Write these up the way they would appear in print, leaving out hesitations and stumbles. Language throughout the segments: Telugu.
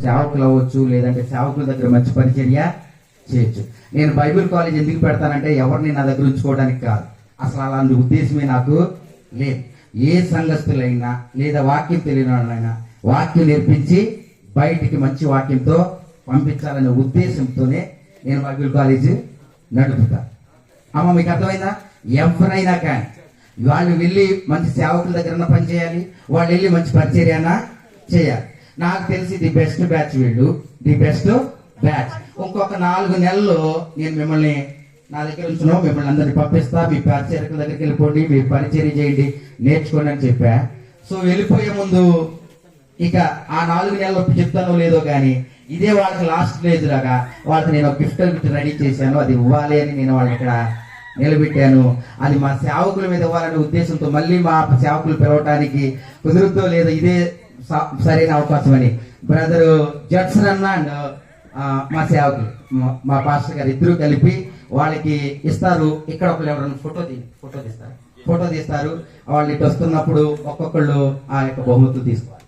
సేవకులు అవ్వచ్చు, లేదంటే సేవకుల దగ్గర మంచి పరిచర్య చేయొచ్చు. నేను బైబిల్ కాలేజ్ ఎందుకు పెడతానంటే ఎవరిని నా దగ్గర ఉంచుకోవడానికి కాదు, అసలు అలాంటి ఉద్దేశమే నాకు లేదు. ఏ సంఘస్థులైనా లేదా వాక్యం తెలియని వాళ్ళైనా వాక్యం నేర్పించి బయటికి మంచి వాక్యంతో పంపించాలనే ఉద్దేశంతోనే నేను బైబిల్ కాలేజ్ నడుపుతా. అమ్మ, మీకు అర్థమైందా? ఎవరైనా కానీ వాళ్ళు వెళ్ళి మంచి సేవకుల దగ్గర పని చేయాలి, వాళ్ళు వెళ్ళి మంచి పరిచర్యన చేయాలి. నాకు తెలిసి ది బెస్ట్ బ్యాచ్ వీళ్ళు, ది బెస్ట్ బ్యాచ్. ఇంకొక 4 నెలల్లో నేను మిమ్మల్ని నా దగ్గర ఉంచును, మిమ్మల్ని అందరినీ పంపిస్తా, మీ పరిచర్యకుల దగ్గరికి వెళ్ళిపోండి, మీ పరిచర్య చేయండి, నేర్చుకోండి అని చెప్పా. సో వెళ్ళిపోయే ముందు ఇక ఆ 4 నెలలు చెప్తానో లేదో కానీ ఇదే వాళ్ళకి లాస్ట్ స్టేజ్ లాగా వాళ్ళకి నేను ఒక గిఫ్ట్ రెడీ చేశాను, అది ఇవ్వాలి అని నేను వాళ్ళని ఇక్కడ నిలబెట్టాను. అది మా సేవకుల మీద ఇవ్వాలనే ఉద్దేశంతో మళ్ళీ మా సేవకులు పిలవటానికి కుదురుతో లేదో ఇదే సరైన అవకాశం అని బ్రదర్ జడ్సన్ అన్న అండ్ మా సేవకులు మా పాస్టర్ గారు ఇద్దరు కలిపి వాళ్ళకి ఇస్తారు. ఇక్కడ ఒకళ్ళు ఎవరైనా ఫోటో తీస్తారు. వాళ్ళు ఇటు వస్తున్నప్పుడు ఒక్కొక్కళ్ళు ఆ యొక్క బహుమతులు తీసుకోవాలి.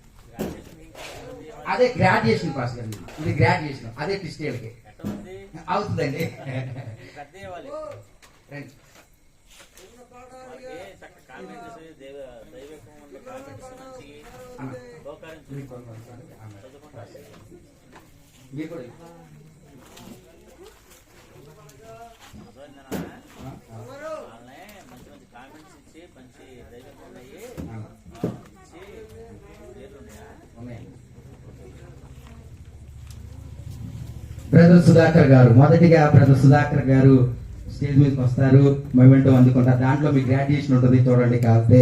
అదే గ్రాడ్యుయేషన్ పాస్ గారు, ఇది గ్రాడ్యుయేషన్, అదే క్రిస్టియన్కి అవుతుందండి. బ్రదర్ సుధాకర్ గారు, మొదటిగా బ్రదర్ సుధాకర్ గారు స్టేజ్ మీదకి వస్తారు, మొమెంటో అందుకుంటారు. దాంట్లో మీ గ్రాడ్యుయేషన్ ఉంటుంది, చూడండి కాకపోతే.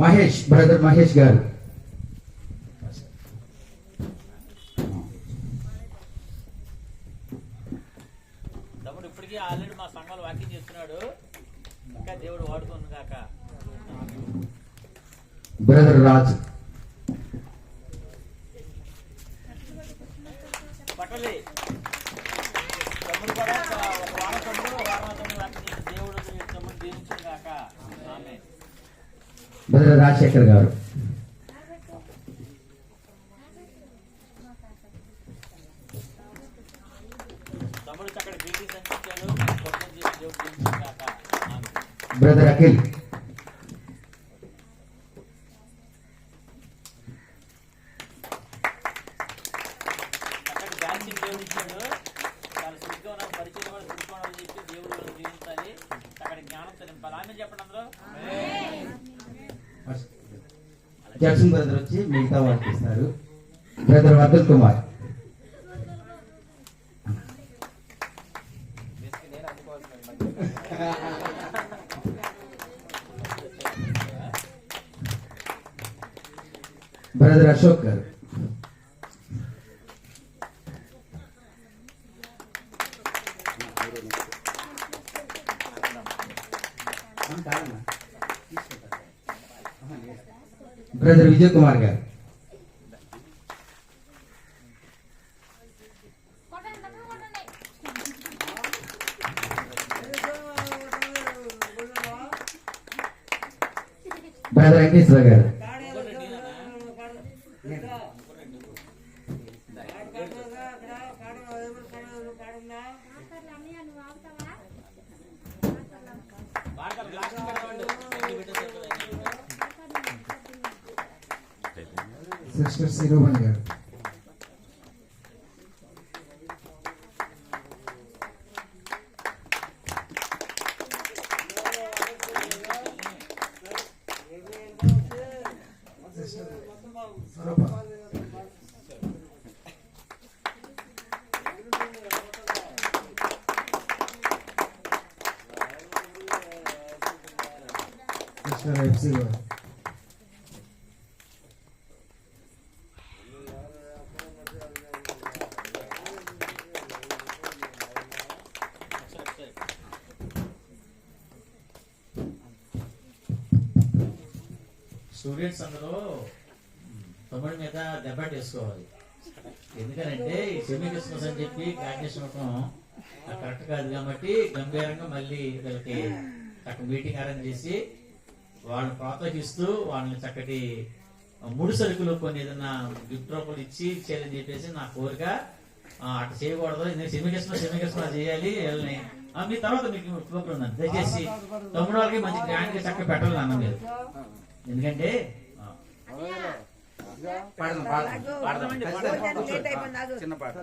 మహేష్, బ్రదర్ మహేష్ గారు, ఇప్పటికీ ఆల్రెడీ మా సంఘాలు వాక్యం చేస్తున్నాడు, ఇంకా దేవుడు వాడుతుంది కాక. బ్రదర్ రాజ్, పట్టలే తమ్ముడు కూడా ఒక వారం తమ్ముడు వాక్యం చేసి దేవుడు తమ్ముడు దీవించింది కాక. ఆమె బ్రదర్ రాజశేఖర్ గారు, తమ్ముడు అక్కడ డ్యూటీ సంచరించాడు, కొత్త చేసి దేవుడు దీవించింది కాక. బ్రదర్ అఖిల్, అక్కడ డాన్సింగ్ దేవుడు ఇచ్చాడు, చాలా సుఖంగా ఉన్న పరిచయం కూడా సుఖంగా చెప్పి దేవుడు జీవించాలి, అక్కడ జ్ఞానం నింపాలి. ఆమె చెప్పండి అందరూ. జడ్సన్ బ్రదర్ వచ్చి మిగతా వాళ్ళకి ఇస్తారు. Brother Vardhan Kumar, brother Ashok garu, brother Vijay Kumar గారు, బ్రదర్ వెంకటేశ్వర గారు, సిస్టర్ సిరువన్ గారు, సిస్టర్ ఎఫ్సి గారు, స్టూడెంట్స్ అందరూ తమ్ముడి మీద దెబ్బ వేసుకోవాలి. ఎందుకంటే సెమీ క్రిస్మస్ అని చెప్పి గ్రాడ్యుయేషన్ కరెక్ట్ కాదు కాబట్టి గంభీరంగా మళ్ళీ వీళ్ళకి చక్కటి మీటింగ్ అరేంజ్ చేసి వాళ్ళని ప్రోత్సహిస్తూ వాళ్ళని చక్కటి ముడి సరుకులు కొన్ని ఏదైనా గిఫ్ట్ రూపాయలు ఇచ్చి చేయాలని చెప్పేసి నా కోరిక. అట్లా చేయకూడదు, నేను సెమికేషన్ చేయాలి వీళ్ళని. మీ తర్వాత మీకు ప్రోగ్రాం ఉందండి, దయచేసి తమ్ముడు వాళ్ళకి మంచి గ్రాండ్ గా చక్కగా పెట్టాలి అన్న మీరు. ఎందుకంటే పాడదాం, పాడదాం, పాడదాం. చిన్న పాట.